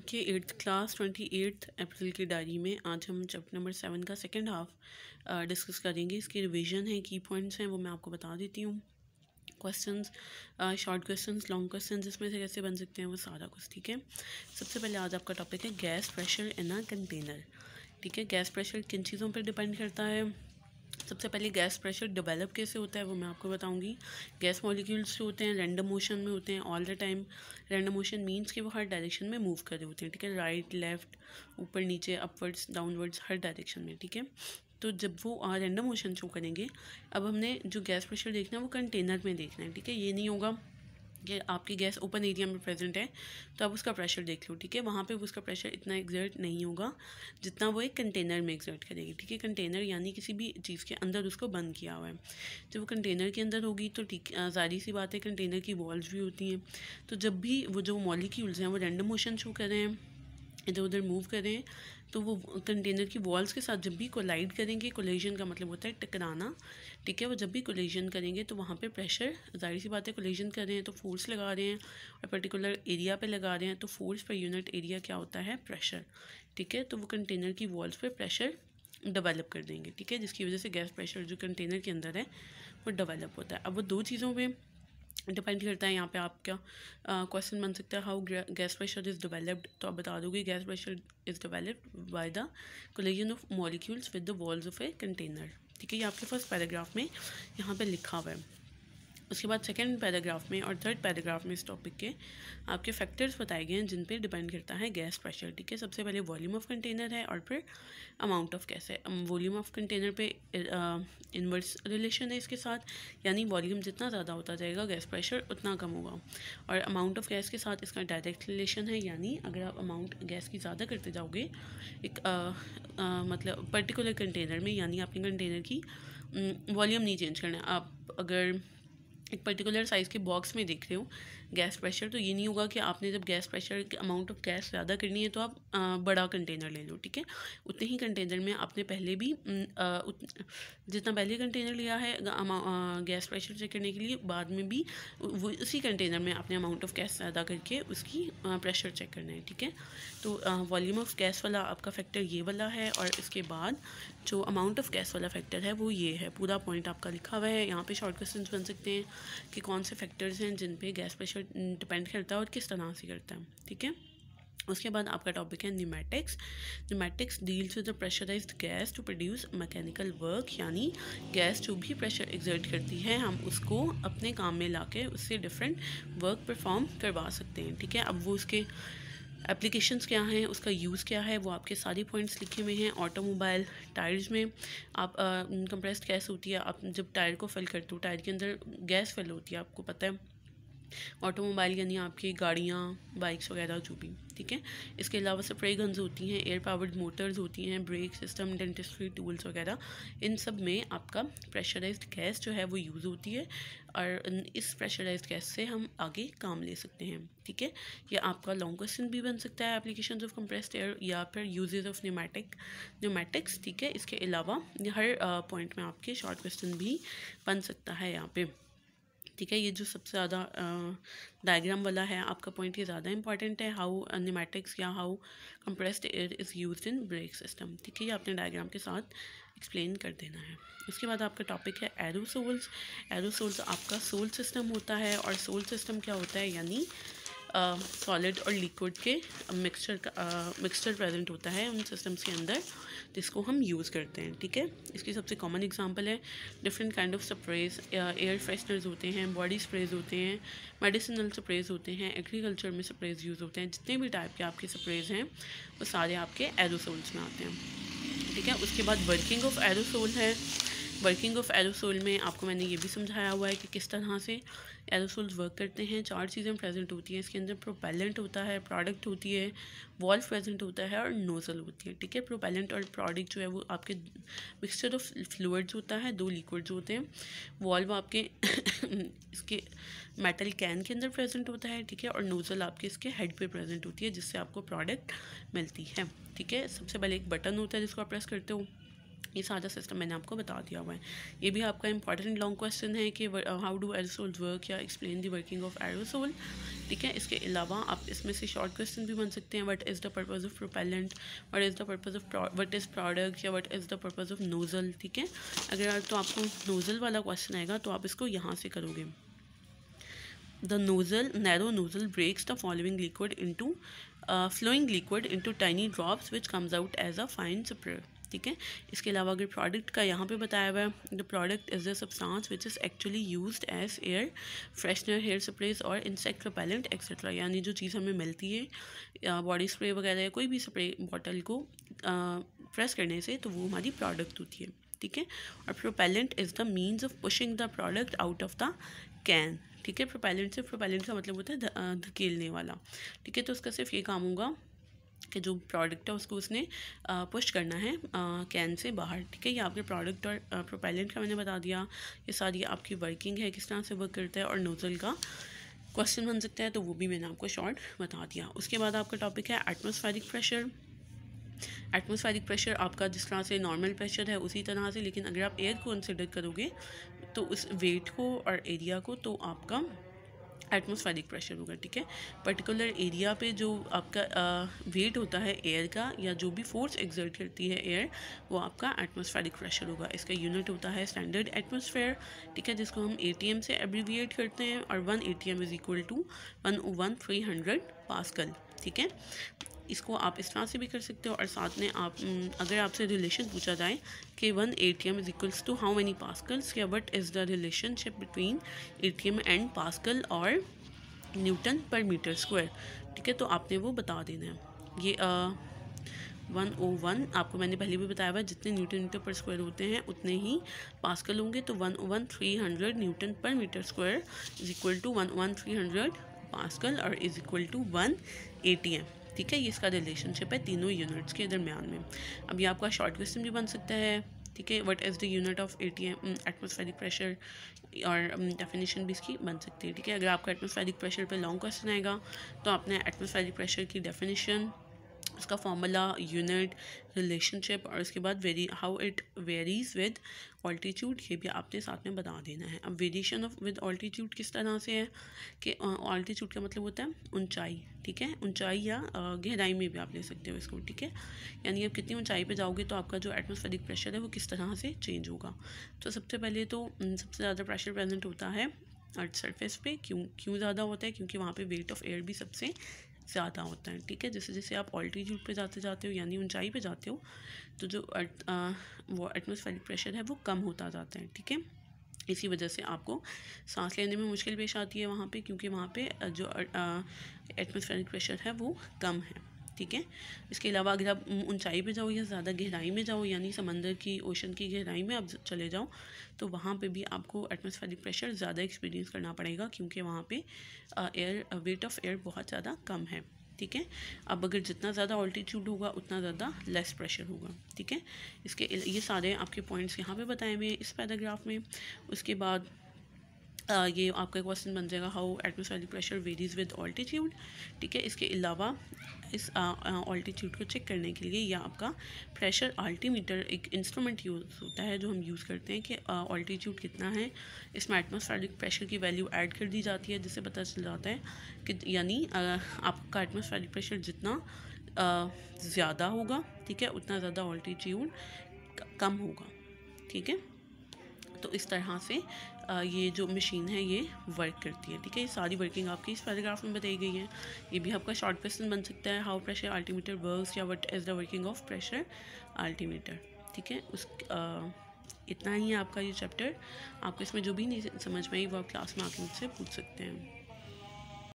के 8th class 28 अप्रैल की diary में आज हम चैप्टर नंबर 7 का सेकंड हाफ डिस्कस करेंगे। इसकी रिवीजन है, की पॉइंट्स हैं वो मैं आपको बता देती हूँ। Questions, short questions, long questions इसमें से कैसे बन सकते हैं वो सारा कुछ, ठीक है। सबसे पहले आज आपका टॉपिक है gas pressure in a container. ठीक है, गैस प्रेशर किन चीज़ों पर डिपेंड करता है। सबसे पहले गैस प्रेशर डेवलप कैसे होता है वो मैं आपको बताऊंगी। गैस मॉलिक्यूल्स जो होते हैं रैंडम मोशन में होते हैं all the time. Random motion means कि वो हर डायरेक्शन में मूव कर रहे होते हैं, ठीक है, राइट लेफ्ट ऊपर नीचे अपवर्ड्स डाउनवर्ड्स हर डायरेक्शन में, ठीक है। तो जब वो रैंडम मोशन शो करेंगे, अब हमने जो गैस प्रेशर देखना है वो कंटेनर में देखना है, ठीक है। ये नहीं होगा कि आपकी गैस ओपन एरिया में प्रेजेंट है तो आप उसका प्रेशर देख लो, ठीक है। वहाँ पे उसका प्रेशर इतना एग्जर्ट नहीं होगा जितना वो एक कंटेनर में एग्जर्ट करेगी, ठीक है। कंटेनर यानी किसी भी चीज़ के अंदर उसको बंद किया हुआ है। जब वो कंटेनर के अंदर होगी तो ठीक ज़ाहिर सी बात है कंटेनर की वॉल्स भी होती हैं। तो जब भी वो जो मॉलिक्यूल्स हैं वो रैंडम मोशन शो कर रहे हैं, इधर उधर मूव करें, तो वो कंटेनर की वॉल्स के साथ जब भी कोलाइड करेंगे, कोलिजन का मतलब होता है टकराना, ठीक है। वो जब भी कोलिजन करेंगे तो वहाँ पे प्रेशर, जाहिर सी बात है कोलिजन कर रहे हैं तो फोर्स लगा रहे हैं और पर्टिकुलर एरिया पे लगा रहे हैं, तो फोर्स पर यूनिट एरिया क्या होता है, प्रेशर, ठीक है। तो वो कंटेनर की वॉल्स पर प्रेशर डेवलप कर देंगे, ठीक है, जिसकी वजह से गैस प्रेशर जो कंटेनर के अंदर है वो डेवलप होता है। अब वो दो चीज़ों पर डिपेंड करता है। यहाँ पे आपका क्वेश्चन बन सकता है how gas pressure is developed, तो आप बता दोगे gas pressure is developed by the collision of molecules with the walls of a container, ठीक है। ये आपके फर्स्ट पैराग्राफ में यहाँ पे लिखा हुआ है। उसके बाद सेकंड पैराग्राफ में और थर्ड पैराग्राफ में इस टॉपिक के आपके फैक्टर्स बताए गए हैं जिन पे डिपेंड करता है गैस प्रेशर, ठीक है। सबसे पहले वॉल्यूम ऑफ कंटेनर है और फिर अमाउंट ऑफ गैस है। वॉल्यूम ऑफ कंटेनर पे इन्वर्स रिलेशन है इसके साथ, यानी वॉल्यूम जितना ज़्यादा होता जाएगा गैस प्रेशर उतना कम होगा। और अमाउंट ऑफ गैस के साथ इसका डायरेक्ट रिलेशन है, यानी अगर आप अमाउंट गैस की ज़्यादा करते जाओगे एक मतलब पर्टिकुलर कंटेनर में, यानी आपके कंटेनर की वॉल्यूम नहीं चेंज करना है। आप अगर एक पर्टिकुलर साइज़ के बॉक्स में देख रहे हो गैस प्रेशर, तो ये नहीं होगा कि आपने जब gas pressure amount of gas ज़्यादा करनी है तो आप बड़ा कंटेनर ले लो, ठीक है। उतने ही कंटेनर में आपने पहले भी जितना पहले कंटेनर लिया है गैस प्रेशर चेक करने के लिए, बाद में भी वो उसी कंटेनर में आपने अमाउंट ऑफ गैस ज़्यादा करके उसकी प्रेशर चेक करना है, ठीक है। तो वॉल्यूम ऑफ गैस वाला आपका फैक्टर ये वाला है, और इसके बाद जो अमाउंट ऑफ गैस वाला फैक्टर है वो ये है। पूरा पॉइंट आपका लिखा हुआ है। यहाँ पे शॉर्ट क्वेश्चंस बन सकते हैं कि कौन से फैक्टर्स हैं जिन पे गैस प्रेशर डिपेंड करता है और किस तरह से करता है, ठीक है। उसके बाद आपका टॉपिक है pneumatics. Pneumatics deals with the pressurised gas to produce mechanical work, यानी गैस जो भी प्रेशर एग्जर्ट करती है हम उसको अपने काम में लाके उससे डिफरेंट वर्क परफॉर्म करवा सकते हैं, ठीक है। अब वो उसके एप्लीकेशंस क्या हैं, उसका यूज़ क्या है, वो आपके सारे पॉइंट्स लिखे हुए हैं। ऑटोमोबाइल टायर्स में आप कंप्रेस्ड गैस होती है, आप जब टायर को फिल करते हो टायर के अंदर गैस फिल होती है, आपको पता है। ऑटोमोबाइल यानी आपकी गाड़ियाँ, बाइक्स वगैरह जो भी, ठीक है। इसके अलावा स्प्रे गन्स होती हैं, एयर पावर्ड मोटर्स होती हैं, ब्रेक सिस्टम, डेंटिस्ट्री टूल्स वगैरह, इन सब में आपका प्रेशराइज्ड गैस जो है वो यूज़ होती है, और इस प्रेशराइज्ड गैस से हम आगे काम ले सकते हैं, ठीक है। या आपका लॉन्ग क्वेश्चन भी बन सकता है, एप्लीकेशंस ऑफ कंप्रेस्ड एयर या फिर यूजेस ऑफ न्यूमेटिक्स, ठीक है। इसके अलावा हर पॉइंट में आपके शॉर्ट क्वेश्चन भी बन सकता है यहाँ पे, ठीक है। ये जो सबसे ज़्यादा डायग्राम वाला है आपका पॉइंट, ये ज़्यादा इंपॉर्टेंट है, हाउ न्यूमेटिक्स या how compressed air is used in brake system, ठीक है। ये आपने डायग्राम के साथ एक्सप्लेन कर देना है। उसके बाद आपका टॉपिक है एरोसोल्स। एरोसोल्स आपका सोल सिस्टम होता है, और सोल सिस्टम क्या होता है, यानी सॉलिड और लिक्विड के मिक्सचर प्रेजेंट होता है उन सिस्टम्स के अंदर जिसको हम यूज़ करते हैं, ठीक है। इसकी सबसे कॉमन एग्जांपल है different kind of sprays, air fresheners होते हैं, बॉडी स्प्रेज होते हैं, मेडिसिनल स्प्रेज होते हैं, एग्रीकल्चर में स्प्रेज यूज़ होते हैं। जितने भी टाइप के आपके स्प्रेज हैं वो सारे आपके एरोसोल्स में आते हैं, ठीक है। उसके बाद वर्किंग ऑफ एरोसोल है। वर्किंग ऑफ एरोसोल में आपको मैंने ये भी समझाया हुआ है कि किस तरह से एरोसोल्स वर्क करते हैं। 4 चीज़ें प्रेजेंट होती हैं इसके अंदर, प्रोपेलेंट होता है, प्रोडक्ट होती है, वॉल्व प्रेजेंट होता है और नोजल होती है, ठीक है। प्रोपेलेंट और प्रोडक्ट जो है वो आपके मिक्सचर ऑफ फ्लूइड्स होता है, 2 लिक्विड्स होते हैं। वॉल्व आपके इसके मेटल कैन के अंदर प्रेजेंट होता है, ठीक है। और नोजल आपके इसके हेड पे प्रेजेंट होती है जिससे आपको प्रोडक्ट मिलती है, ठीक है। सबसे पहले एक बटन होता है जिसको आप प्रेस करते हो, ये सारा सिस्टम मैंने आपको बता दिया हुआ है। ये भी आपका इंपॉर्टेंट लॉन्ग क्वेश्चन है कि हाउ डू एरोसोल्स वर्क या explain the working of aerosol, ठीक है। इसके अलावा आप इसमें से शॉर्ट क्वेश्चन भी बन सकते हैं, what is the purpose of propellant, what is the purpose of what is product, या what is the purpose of nozzle, ठीक है। अगर तो आपको नोज़ल वाला क्वेश्चन आएगा तो आप इसको यहाँ से करोगे। The narrow nozzle breaks the flowing liquid into tiny drops which comes out as a fine spray, ठीक है। इसके अलावा अगर प्रोडक्ट का यहाँ पे बताया हुआ है, the product is the substance which is actually used as air freshener, hair sprays और इंसेक्ट रिपेलेंट एक्सेट्रा, यानी जो चीज़ हमें मिलती है बॉडी स्प्रे वगैरह या कोई भी स्प्रे बॉटल को प्रेस करने से, तो वो हमारी प्रोडक्ट होती है, ठीक है। और propellant is the means of pushing the product out of the can, ठीक है। प्रोपेलेंट का मतलब होता है धकेलने वाला, ठीक है। तो उसका सिर्फ ये काम होगा कि जो प्रोडक्ट है उसको उसने पुश करना है कैन से बाहर, ठीक है। ये आपके प्रोडक्ट और प्रोपेलेंट का मैंने बता दिया। ये सारी आपकी वर्किंग है, किस तरह से वर्क करता है, और नोज़ल का क्वेश्चन बन सकता है, तो वो भी मैंने आपको शॉर्ट बता दिया। उसके बाद आपका टॉपिक है एटमॉस्फेरिक प्रेशर। एटमॉस्फेरिक प्रेशर आपका जिस तरह से नॉर्मल प्रेशर है उसी तरह से, लेकिन अगर आप एयर को कंसिडर करोगे तो उस वेट को और एरिया को, तो आपका एटमॉस्फेरिक प्रेशर होगा, ठीक है। पर्टिकुलर एरिया पे जो आपका वेट होता है एयर का, या जो भी फोर्स एग्जर्ट करती है एयर, वो आपका एटमॉस्फेरिक प्रेशर होगा। इसका यूनिट होता है स्टैंडर्ड एटमॉस्फेयर, ठीक है, जिसको हम ATM से एब्रीविएट करते हैं, और 1 ATM is equal to 1/300 pascal, ठीक है। इसको आप इस तरह से भी कर सकते हो, और साथ में आप अगर आपसे रिलेशन पूछा जाए कि 1 ATM is equals to how many pascals, या what is the relationship between ATM and pascal और न्यूटन पर मीटर स्क्वायर, ठीक है, तो आपने वो बता देना है। ये 1/1 आपको मैंने पहले भी बताया हुआ है, जितने न्यूटन मीटर पर स्क्वायर होते हैं उतने ही पास्कल होंगे, तो 1/300 newton per metre square is equal to 1/300 pascal और इज इक्वल टू 1 ATM, ठीक है। ये इसका रिलेशनशिप है तीनों यूनिट्स के दरमियान में। अब ये आपका शॉर्ट क्वेश्चन भी बन सकता है, ठीक है। What is the unit of ATM atmospheric pressure, और डेफिनेशन भी इसकी बन सकती है, ठीक है। अगर आपका एटमॉस्फेरिक प्रेशर पे लॉन्ग क्वेश्चन आएगा तो आपने एटमॉस्फेरिक प्रेशर की डेफिनेशन, उसका फॉर्मूला, यूनिट, रिलेशनशिप, और उसके बाद how it varies with altitude, ये भी आपने साथ में बता देना है। अब वेरिएशन ऑफ विद ऑल्टीट्यूड किस तरह से है कि ऑल्टीट्यूड का मतलब होता है ऊंचाई, ठीक है। ऊंचाई या गहराई में भी आप ले सकते हो इसको, ठीक है। यानी आप कितनी ऊंचाई पे जाओगे तो आपका जो एटमॉस्फेरिक प्रेशर है वो किस तरह से चेंज होगा। तो सबसे पहले तो सबसे ज़्यादा प्रेशर प्रेजेंट होता है अर्थ सरफेस पे। क्यों ज़्यादा होता है? क्योंकि वहाँ पे वेट ऑफ एयर भी सबसे ज़्यादा होता है, ठीक है। जैसे जैसे आप ऑल्टीट्यूड पे जाते हो यानी ऊंचाई पे जाते हो, तो जो वो एटमॉस्फेरिक प्रेशर है वो कम होता जाता है, ठीक है। इसी वजह से आपको सांस लेने में मुश्किल पेश आती है वहाँ पे, क्योंकि वहाँ पे जो एटमॉस्फेरिक प्रेशर है वो कम है, ठीक है। इसके अलावा अगर आप ऊंचाई पे जाओ या ज़्यादा गहराई में जाओ, यानी समंदर की, ओशन की गहराई में आप चले जाओ, तो वहाँ पे भी आपको एटमॉस्फेरिक प्रेशर ज़्यादा एक्सपीरियंस करना पड़ेगा, क्योंकि वहाँ पे वेट ऑफ एयर बहुत ज़्यादा कम है, ठीक है। अब अगर जितना ज़्यादा ऑल्टीट्यूड होगा उतना ज़्यादा लेस प्रेशर होगा, ठीक है। ये सारे आपके पॉइंट्स यहाँ पे बताए हुए हैं इस पैराग्राफ में। उसके बाद ये आपका क्वेश्चन बन जाएगा how atmospheric pressure varies with altitude, ठीक है। इसके अलावा इस ऑल्टीट्यूड को चेक करने के लिए या आपका प्रेशर अल्टीमीटर एक इंस्ट्रूमेंट यूज़ होता है जो हम यूज़ करते हैं कि ऑल्टीट्यूड कितना है, इसमें एटमॉस्फेरिक प्रेशर की वैल्यू ऐड कर दी जाती है, जिससे पता चल जाता है कि यानी आपका एटमॉस्फेरिक प्रेशर जितना ज़्यादा होगा, ठीक है, उतना ज़्यादा ऑल्टीट्यूड कम होगा, ठीक है। तो इस तरह से ये जो मशीन है ये वर्क करती है, ठीक है। ये सारी वर्किंग आपकी इस पैराग्राफ में बताई गई है। ये भी आपका शॉर्ट क्वेश्चन बन सकता है, हाउ प्रेशर अल्टीमीटर वर्क्स, या what is the working of pressure altimeter, ठीक है। इतना ही है आपका ये चैप्टर। आपको इसमें जो भी नहीं समझ में आई वो आप क्लास में आके मुझसे पूछ सकते हैं।